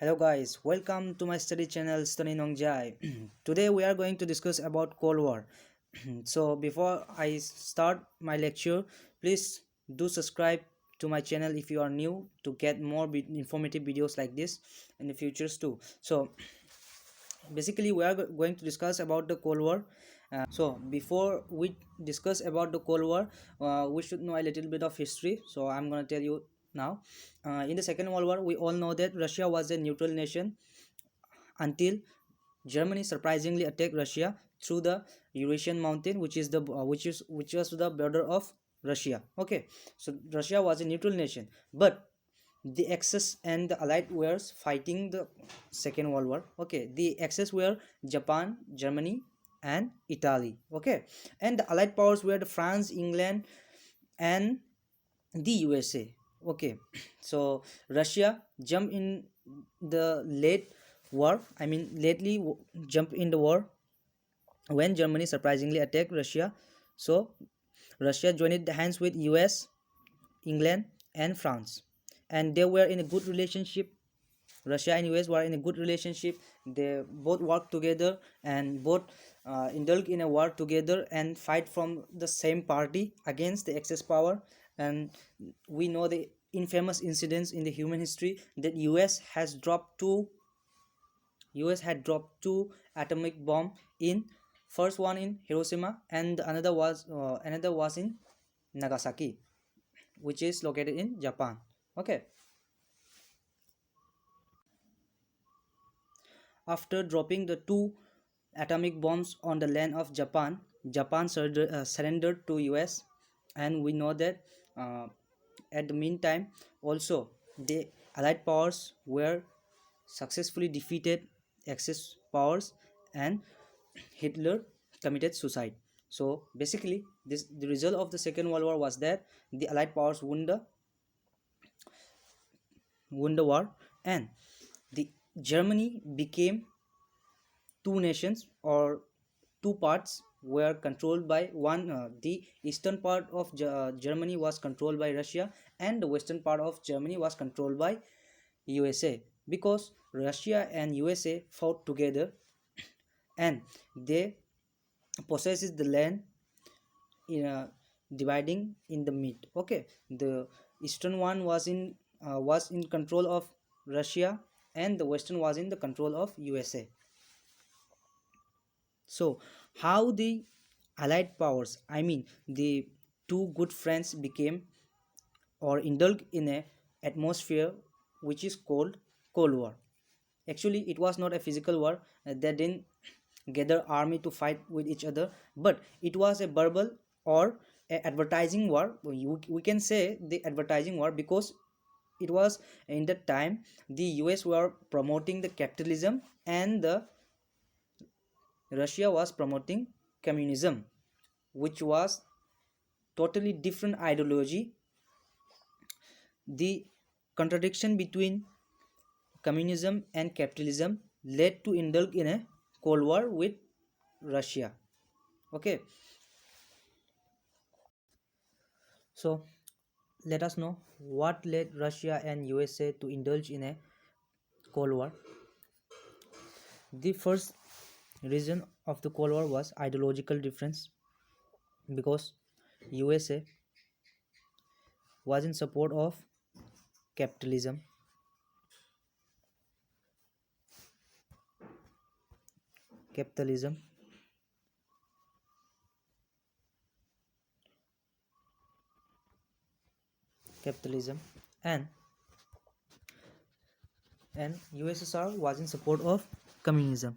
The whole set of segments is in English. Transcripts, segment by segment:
Hello guys, welcome to my study channel Study Nongjai. Today we are going to discuss about Cold War. So before I start my lecture, please do subscribe to my channel if you are new to get more informative videos like this in the futures too. So basically we are going to discuss about the Cold War. So before we discuss about the Cold War, we should know a little bit of history. So I'm going to tell you now. In the Second World War, we all know that Russia was a neutral nation until Germany surprisingly attacked Russia through the Eurasian mountain, which is the which was the border of Russia. Okay, so Russia was a neutral nation, but the Axis and the Allied were fighting the Second World War. Okay, the Axis were Japan, Germany, and Italy. Okay, and the Allied powers were the France, England, and the USA. Okay, so Russia jumped in the late war. I mean, jumped in the war when Germany surprisingly attacked Russia. So Russia joined hands with US, England, and France, and they were in a good relationship. Russia and US were in a good relationship. They both worked together and both indulge in a war together and fight from the same party against the Axis power. And we know the infamous incidents in the human history that US had dropped two atomic bomb in first one in Hiroshima and another was in Nagasaki, which is located in Japan. Okay. After dropping the two atomic bombs on the land of Japan, Japan surrendered to US, and we know that uh, at the meantime also the Allied powers were successfully defeated Axis powers, and Hitler committed suicide. So basically, the result of the Second World War was that the Allied powers won the war, and the Germany became two nations or two parts were controlled by one. The eastern part of Germany was controlled by Russia, and the western part of Germany was controlled by USA, because Russia and USA fought together and they possesses the land in dividing in the mid. Okay, the eastern one was in control of Russia, and the western was in the control of USA. So how the Allied powers, I mean the two good friends, became or indulged in a atmosphere which is called Cold War. Actually, it was not a physical war. They didn't gather army to fight with each other, but it was a verbal or a advertising war. We can say the advertising war, because it was in that time the US were promoting the capitalism and the Russia was promoting communism, which was totally different ideology. The contradiction between communism and capitalism led to indulge in a Cold War with Russia. Okay, so let us know what led Russia and USA to indulge in a Cold War. The first reason of the Cold War was ideological difference, because USA was in support of capitalism, capitalism capitalism and USSR was in support of communism.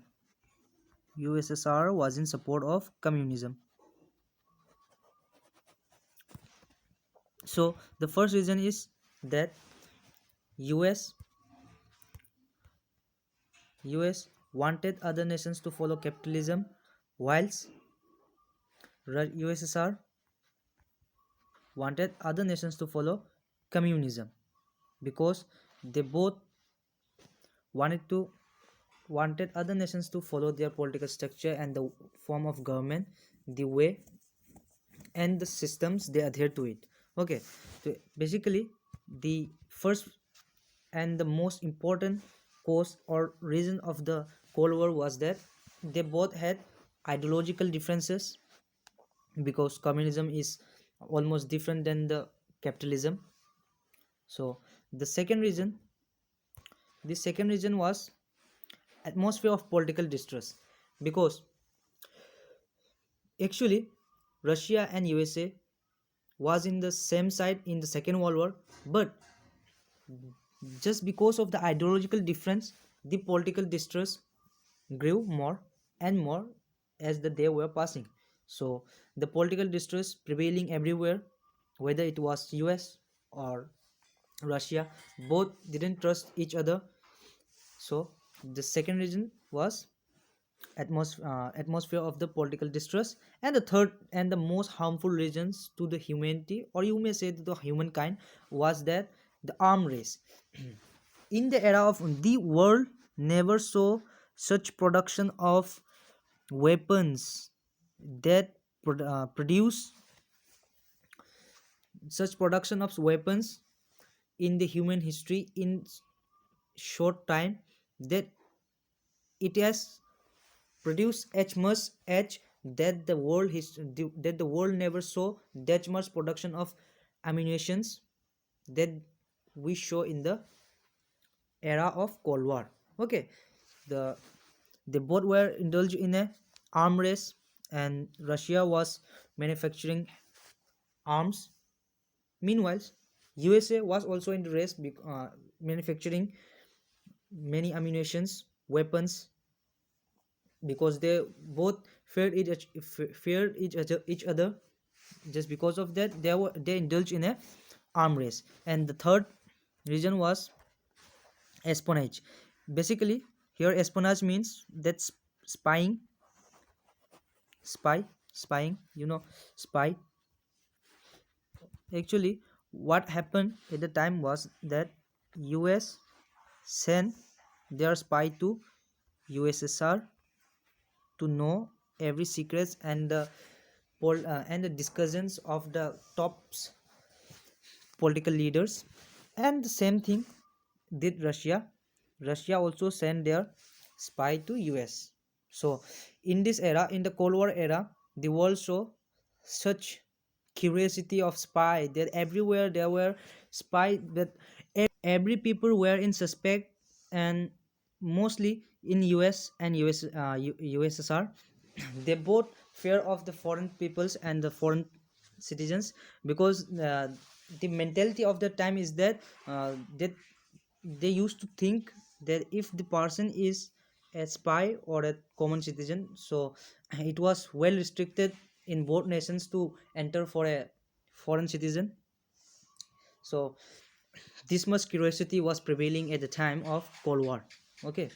USSR was in support of communism. So the first reason is that US wanted other nations to follow capitalism, whilst USSR wanted other nations to follow communism, because they both wanted other nations to follow their political structure and the form of government, the way and the systems they adhere to it. Okay, so basically the first and the most important cause or reason of the Cold War was that they both had ideological differences, because communism is almost different than the capitalism. So the second reason, was atmosphere of political distress, because actually Russia and USA was in the same side in the Second World War, but just because of the ideological difference, the political distress grew more and more as the day were passing. So the political distress prevailing everywhere, whether it was US or Russia, both didn't trust each other. So the second reason was atmosphere of the political distress. And the third and the most harmful reasons to the humanity, or you may say to the humankind, was that the arm race. In the era of the world never saw such production of weapons that produce such production of weapons in the human history in short time, that it has produced as much as that the world never saw that much production of ammunitions that we show in the era of Cold War. Okay, the they both were indulged in a arm race, and Russia was manufacturing arms. Meanwhile, USA was also in the race, manufacturing many ammunitions, weapons, because they both feared each other. Just because of that, they indulged in a arm race. And the third reason was espionage. Basically, here espionage means that spying, spying. Spy. Actually, what happened at the time was that US sent their spy to USSR to know every secrets and the discussions of the tops political leaders. And the same thing did Russia. Russia also sent their spy to US. So in this era, in the Cold War era, the world saw such curiosity of spy that everywhere there were spy, that every people were in suspect. And mostly in US and USSR, they both fear of the foreign peoples and the foreign citizens, because the mentality of the time is that they used to think that if the person is a spy or a common citizen, so it was well restricted in both nations to enter for a foreign citizen. So this much curiosity was prevailing at the time of Cold War. Okay.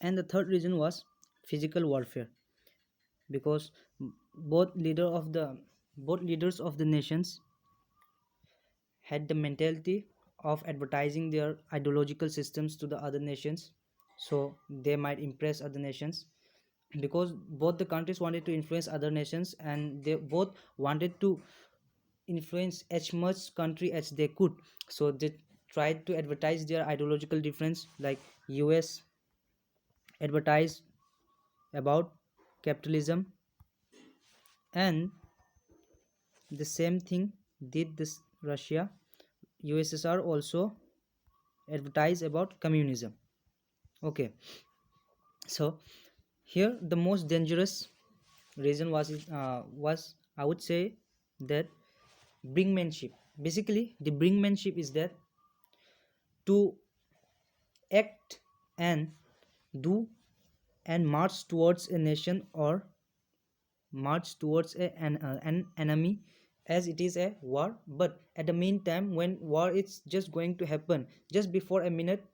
And the third reason was physical warfare, because both leaders of the nations had the mentality of advertising their ideological systems to the other nations, so they might impress other nations, because both the countries wanted to influence other nations, and they both wanted to influence as much country as they could. So they tried to advertise their ideological difference, like US advertised about capitalism, and the same thing did this Russia. USSR also advertised about communism. Okay, so here the most dangerous reason was, I would say, that brinkmanship. Basically, the brinkmanship is that to act and do and march towards a nation, or march towards an enemy, as it is a war. But at the meantime, when war is just going to happen, just before a minute,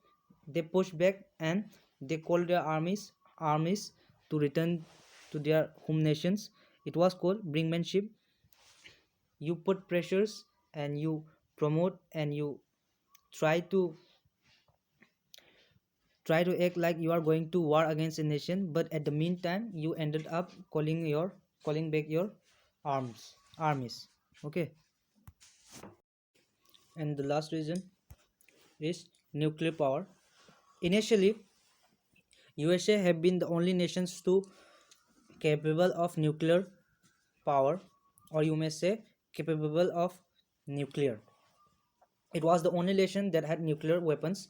they push back and they call their armies to return to their home nations. It was called brinkmanship. You put pressures and you promote and you try to act like you are going to war against a nation, but at the meantime you ended up calling back your armies. Okay. And the last reason is nuclear power. Initially, USA have been the only nations to capable of nuclear power, or you may say capable of nuclear. It was the only nation that had nuclear weapons.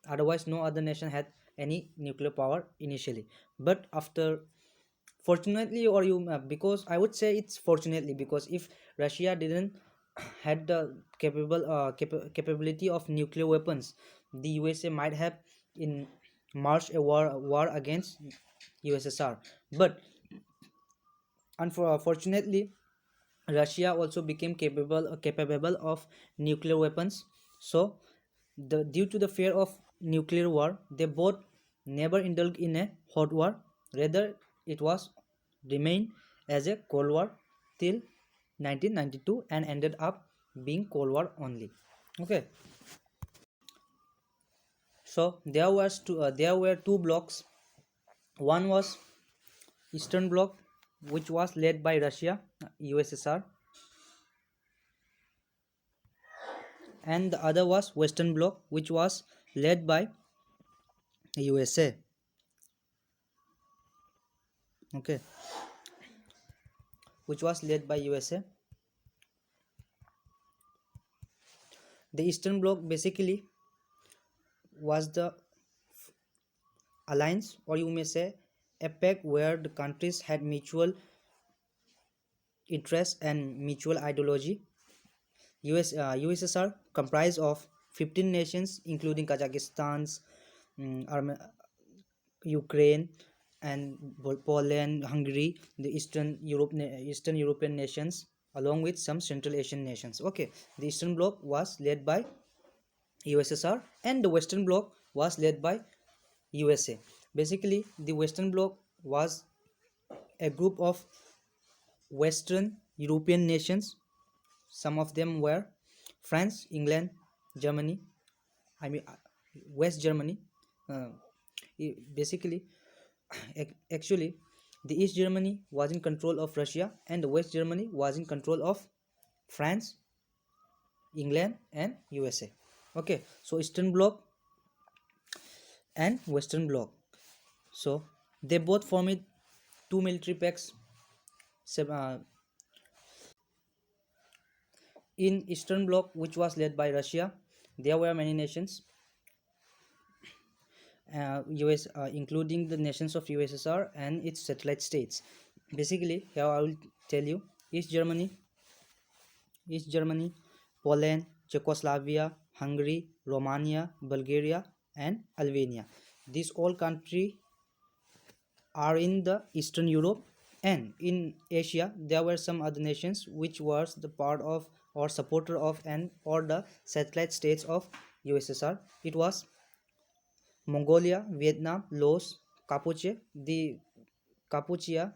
Otherwise, no other nation had any nuclear power initially. But after, fortunately, or you because I would say it's fortunately, because if Russia didn't had the capability of nuclear weapons, the USA might have in marched a war against USSR. But unfortunately, Russia also became capable of nuclear weapons. So, due to the fear of nuclear war, they both never indulged in a hot war. Rather, it was remained as a Cold War till 1992 and ended up being Cold War only. Okay, so there were two blocks. One was Eastern Bloc, which was led by Russia, USSR, and the other was Western Bloc, which was led by USA. Okay, which was led by USA. The Eastern Bloc basically was the alliance, or you may say a pact, where the countries had mutual interest and mutual ideology. USSR comprised of 15 nations, including Kazakhstan, Ukraine, and Poland, Hungary, the Eastern European nations, along with some Central Asian nations. Okay, the Eastern Bloc was led by USSR, and the Western Bloc was led by USA. Basically, the Western Bloc was a group of Western European nations. Some of them were France, England, Germany. I mean, West Germany. Uh, Basically, actually, the East Germany was in control of Russia, and the West Germany was in control of France, England, and USA. Okay, so Eastern Bloc and Western Bloc. So they both formed two military pacts. In Eastern Bloc, which was led by Russia, there were many nations, including the nations of USSR and its satellite states. Basically, here I will tell you: East Germany, Poland, Czechoslovakia, Hungary, Romania, Bulgaria, and Albania. These all countries are in the Eastern Europe, and in Asia there were some other nations which was the part of or supporter of and or the satellite states of USSR. It was Mongolia, Vietnam, Laos, Kampuchea. The Kampuchea,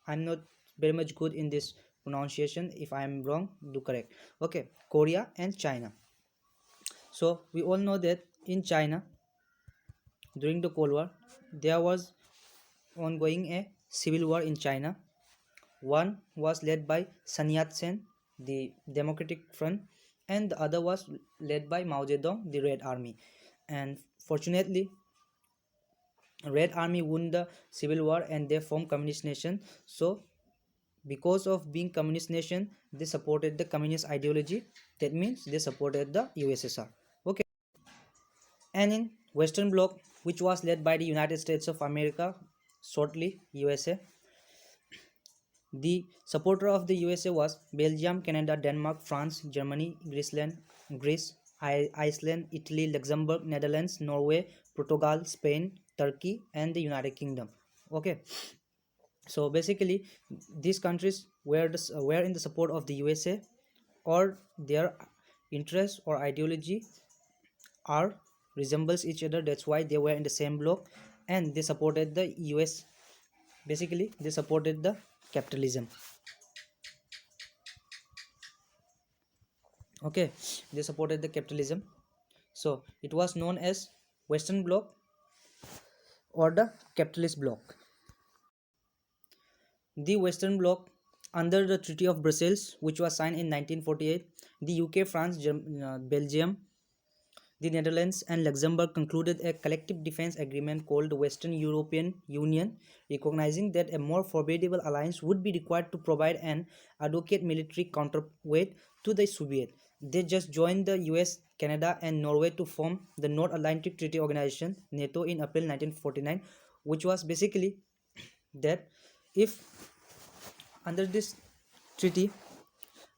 I'm not very much good in this pronunciation. If I am wrong, do correct. Okay, Korea and China. So we all know that in China, during the Cold War, there was ongoing a civil war in China. One was led by Sun Yat-sen, the Democratic Front, and the other was led by Mao Zedong, the Red Army. And fortunately, Red Army won the civil war and they formed communist nation. So because of being communist nation, they supported the communist ideology. That means they supported the USSR. Okay, and in Western Bloc, which was led by the United States of America, shortly USA, the supporter of the USA was Belgium, Canada, Denmark, France, Germany, Greece, Iceland, Italy, Luxembourg, Netherlands, Norway, Portugal, Spain, Turkey, and the United Kingdom. Okay, so basically, these countries were in the support of the USA, or their interest or ideology are resembles each other. That's why they were in the same bloc, and they supported the US. Basically, they supported the capitalism. Okay, they supported the capitalism. So it was known as Western Bloc or the capitalist bloc. The Western Bloc, under the Treaty of Brussels, which was signed in 1948, the UK, France, Belgium, the Netherlands and Luxembourg concluded a collective defense agreement called the Western European Union, recognizing that a more formidable alliance would be required to provide an adequate military counterweight to the Soviet. They just joined the US, Canada, and Norway to form the North Atlantic Treaty Organization (NATO) in April 1949, which was basically that if under this treaty,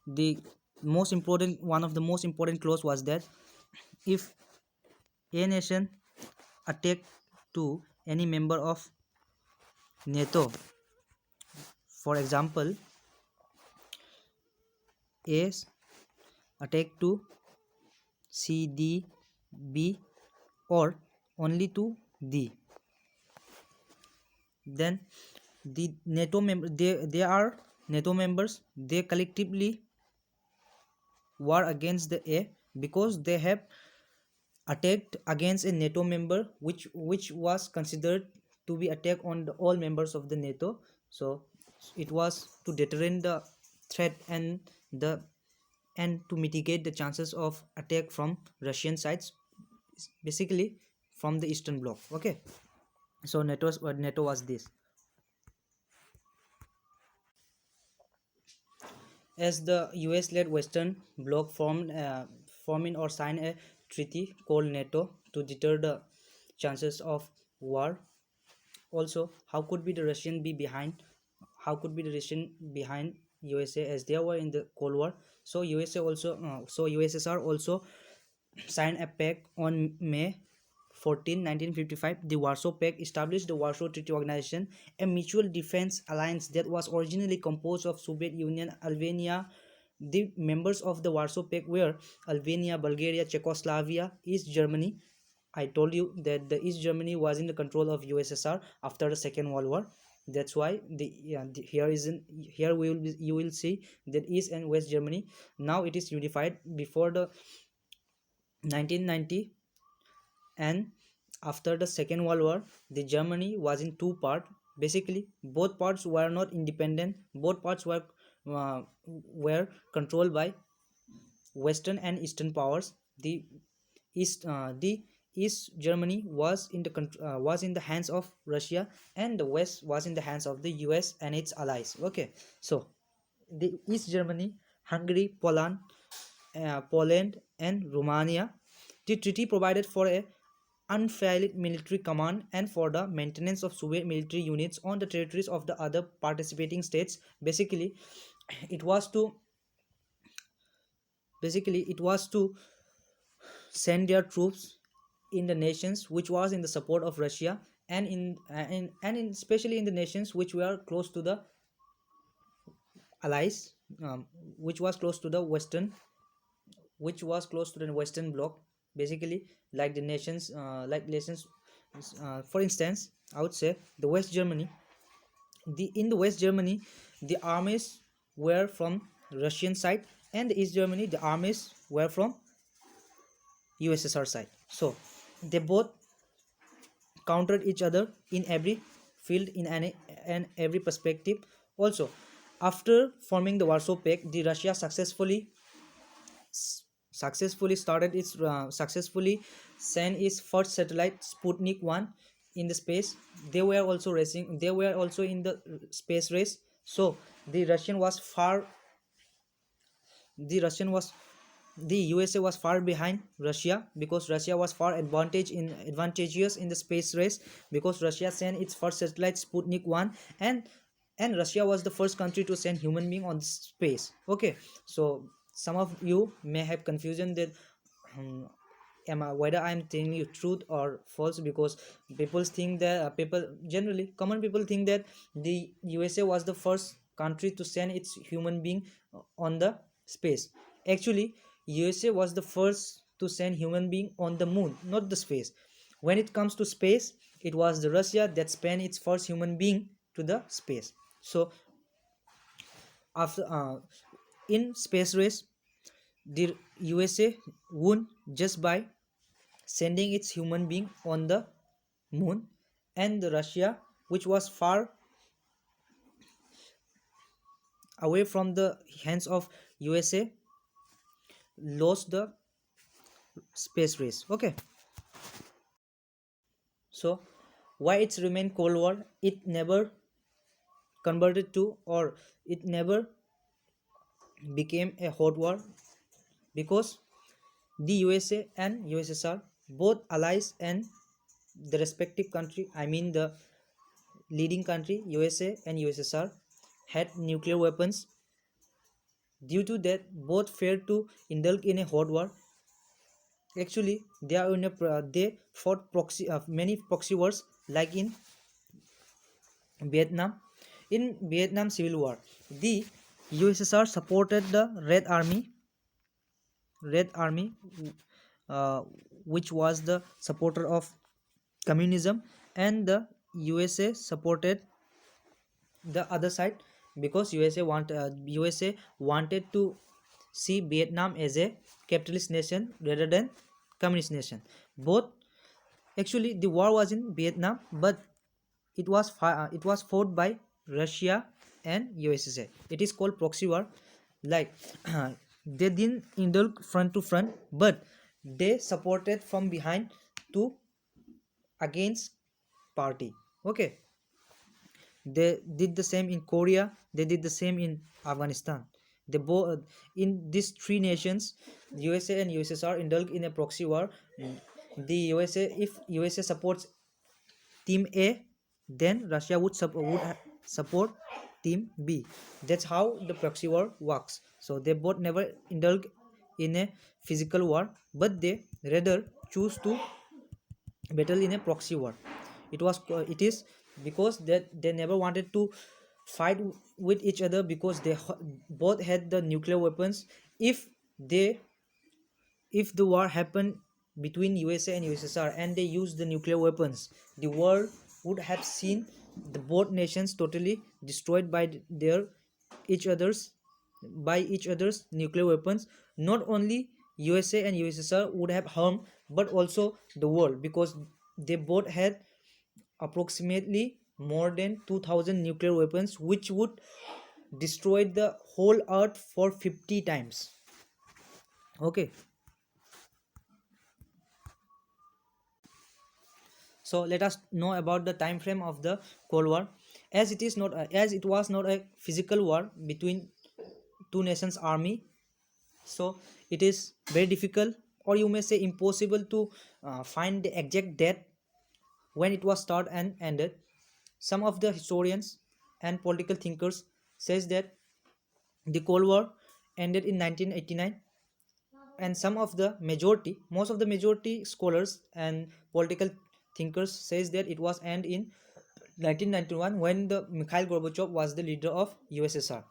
the most important one of the most important clause was that if a nation attack to any member of NATO, for example, A attack to C, D, B, or only to D, then the NATO member they are NATO members. They collectively war against the A because they have attacked against a NATO member which was considered to be attack on all members of the NATO. So it was to deterrent the threat the and to mitigate the chances of attack from Russian sides, basically from the Eastern Bloc. Okay, so NATO was this. As the US-led Western Bloc forming or sign a treaty called NATO to deter the chances of war. Also, how could be the Russian be behind? How could be the Russian behind USA as they were in the Cold War? So USSR also signed a pact on May 14, 1955. The Warsaw Pact established the Warsaw Treaty Organization, a mutual defense alliance that was originally composed of Soviet Union, Albania. The members of the Warsaw Pact were Albania, Bulgaria, Czechoslovakia, East Germany. I told you that the East Germany was in the control of USSR after the Second World War. That's why here you will see that East and West Germany now it is unified. Before the 1990 and after the Second World War, the Germany was in two parts. Basically, both parts were not independent. Both parts were controlled by Western and Eastern powers. The East Germany was in the hands of Russia, and the West was in the hands of the US and its allies. Okay, so the East Germany, Hungary, Poland, and Romania. The treaty provided for a unfailing military command and for the maintenance of Soviet military units on the territories of the other participating states. It was to it was to send their troops in the nations which was in the support of Russia, and especially in the nations which were close to the allies, which was close to the Western bloc, basically like the nations for instance, I would say the West Germany. In the West Germany, the armies were from Russian side, and the East Germany, the armies were from USSR side. So they both countered each other in every field, in and every perspective. Also, after forming the Warsaw Pact, the Russia successfully sent its first satellite Sputnik 1 in the space. They were also in the space race. So the Russian was far the Russian was the USA was far behind Russia because Russia was far advantageous in the space race, because Russia sent its first satellite Sputnik 1, and Russia was the first country to send human being on space. Okay, so some of you may have confusion that whether I'm telling you truth or false, because people think that common people think that the USA was the first country to send its human being on the space. Actually, USA was the first to send human being on the moon, not the space. When it comes to space, it was the Russia that sent its first human being to the space. So after in space race, the USA won just by sending its human being on the moon, and the Russia, which was far away from the hands of USA, lost the space race. Okay, so why it's remained Cold War? It never converted to, or it never became a hot war, because the USA and USSR, both allies, and the respective country, I mean the leading country USA and USSR, had nuclear weapons. Due to that, both feared to indulge in a hot war. Actually, they are in a they fought proxy many proxy wars, like in Vietnam. In Vietnam Civil War, the USSR supported the Red Army, uh, which was the supporter of communism, and the USA supported the other side, because USA wanted to see Vietnam as a capitalist nation rather than communist nation. Both, actually, the war was in Vietnam, but it was fought by Russia and USSR. It is called proxy war. Like they didn't indulge front to front, but they supported from behind to against party. Okay, they did the same in Korea, they did the same in Afghanistan. They both, in these three nations, USA and USSR indulge in a proxy war. The USA, if USA supports team A, then Russia support team B. That's how the proxy war works. So they both never indulge in a physical war, but they rather choose to battle in a proxy war. It is because that they never wanted to fight with each other, because both had the nuclear weapons. If they if the war happened between USA and USSR, and they used the nuclear weapons, the world would have seen the both nations totally destroyed by their each other's each other's nuclear weapons. Not only USA and USSR would have harmed, but also the world, because they both had approximately more than 2000 nuclear weapons, which would destroy the whole earth for 50 times. Okay, so let us know about the time frame of the Cold War. As it was not a physical war between two nations army, so it is very difficult, or you may say impossible, to find the exact date when it was started and ended. Some of the historians and political thinkers says that the Cold War ended in 1989, and most of the majority scholars and political thinkers says that it was end in 1991, when the Mikhail Gorbachev was the leader of USSR.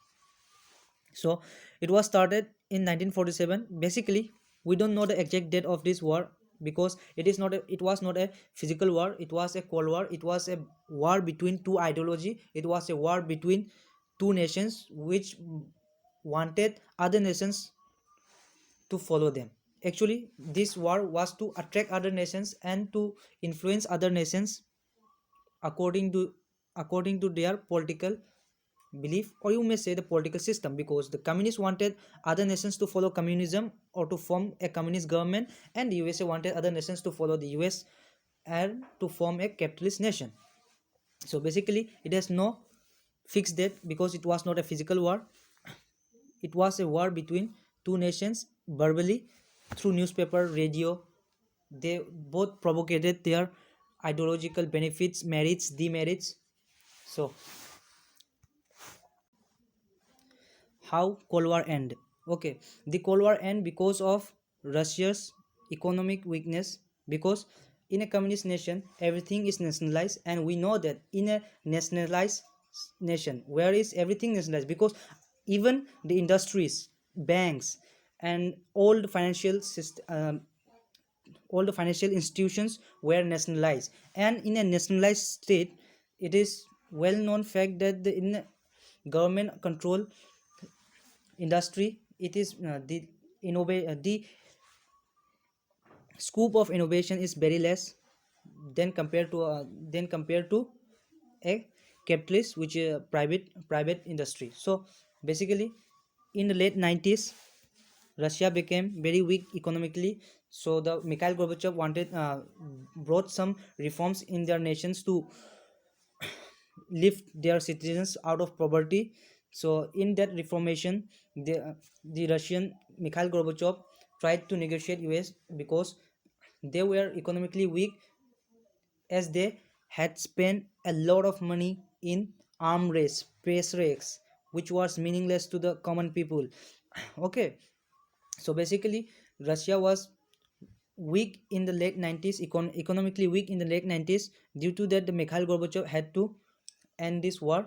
So it was started in 1947. Basically, we don't know the exact date of this war, because it was not a physical war. It was a Cold War. It was a war between two ideology. It was a war between two nations which wanted other nations to follow them. Actually, this war was to attract other nations and to influence other nations according to their political belief, or you may say the political system, because the communists wanted other nations to follow communism or to form a communist government, and the USA wanted other nations to follow the US and to form a capitalist nation. So basically, it has no fixed date, because it was not a physical war. It was a war between two nations verbally, through newspaper, radio. They both propagated their ideological benefits, merits, demerits. So how Cold War end? Okay, the Cold War end because of Russia's economic weakness. Because in a communist nation, everything is nationalized, and we know that in a nationalized nation, where is everything nationalized? Because even the industries, banks, and all the financial institutions were nationalized. And in a nationalized state, it is well known fact that in a government control industry, it is the scope of innovation is very less than compared to a capitalist, which is a private industry. So basically, in the late 90s, Russia became very weak economically. So the Mikhail Gorbachev wanted brought some reforms in their nations to lift their citizens out of poverty. So in that reformation, the Russian Mikhail Gorbachev tried to negotiate US because they were economically weak, as they had spent a lot of money in arm race, space race, which was meaningless to the common people. Okay, so basically Russia was weak in the late 90s, economically weak in the late 90s. Due to that, the Mikhail Gorbachev had to end this war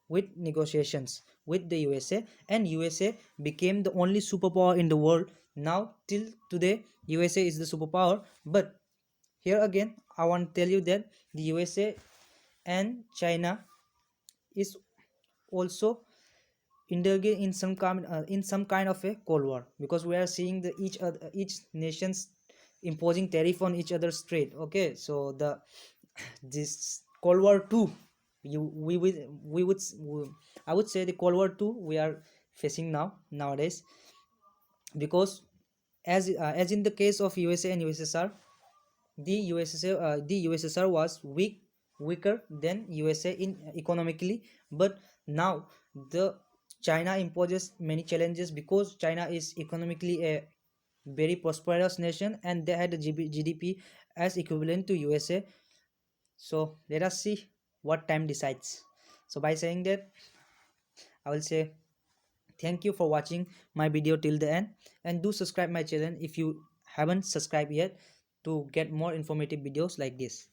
with negotiations with the USA, and USA became the only superpower in the world. Now till today, USA is the superpower. But here again, I want to tell you that the USA and China is also indulging in some kind of a cold war, because we are seeing the each nations imposing tariff on each other's trade. Okay, so the this cold war 2, you we would I would say the cold war 2 we are facing nowadays, because as in the case of USA and USSR, the USSR was weaker than USA in economically. But now the China imposes many challenges, because China is economically a very prosperous nation, and they had a GDP as equivalent to USA. So let us see what time decides. So by saying that, I will say thank you for watching my video till the end, and do subscribe my channel if you haven't subscribed yet, to get more informative videos like this.